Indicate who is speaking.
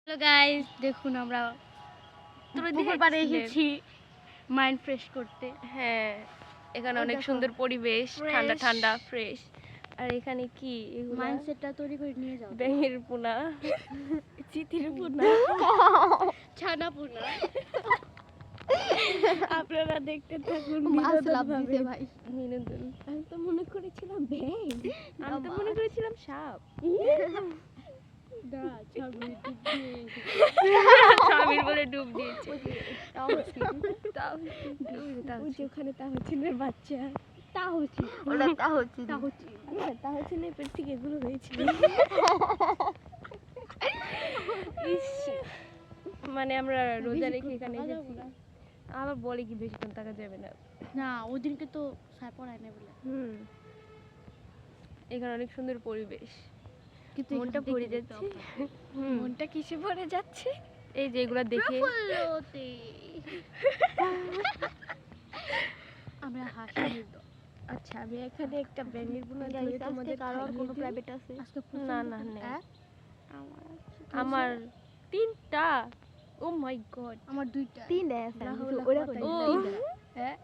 Speaker 1: Hello guys, দেখুন আমরা পুকুর পাড়ে এসেছি মাইন্ড ফ্রেশ করতে।
Speaker 2: হ্যাঁ, এখানে অনেক সুন্দর পরিবেশ, ঠান্ডা ঠান্ডা ফ্রেশ। আর এখানে কি এগুলা?
Speaker 1: মাইন্ডসেটটা তৈরি করে নিয়ে যাও।
Speaker 2: ব্যাঙের পোনা, চিতির পোনা,
Speaker 1: ছানা পোনা।
Speaker 2: আপনারা দেখতে থাকুন
Speaker 1: মাছ লাভ
Speaker 2: বিনোদন
Speaker 1: দিতে ভাই।
Speaker 2: বিনোদন।
Speaker 1: আমি তো মনে করেছিলাম ব্যাঙ।
Speaker 2: আমি তো মনে করেছিলাম সাপ। স্বামীর বলে ডুব দিয়েছে। ওখানে তাহসিনের বাচ্চা। তাহসিনের পেট থেকে এগুলো হয়েছিল। ইস, মানে আমরা রোজা রেখে এখানে এসেছি। আবার বলে কি বেশিক্ষণ থাকা যাবে না।
Speaker 1: না, ওদিনকে তো স্যার পড়ায় না বলে।
Speaker 2: এখানে অনেক সুন্দর পরিবেশ,
Speaker 1: কিন্তু
Speaker 2: মনটা ভরে যাচ্ছে।
Speaker 1: মনটা কিসে ভরে যাচ্ছে?
Speaker 2: এই যে এগুলা দেখে
Speaker 1: আমরা হাসি।
Speaker 2: আচ্ছা, আমি এখানে একটা ব্যাঙের পোনা ধরে তোমাদের
Speaker 1: কোনো প্রাইভেট আছে?
Speaker 2: না না নেই। আমার 3টা। ও মাই গড,
Speaker 1: আমার 2টা।
Speaker 2: 3 আছে।
Speaker 1: ও হ্যাঁ,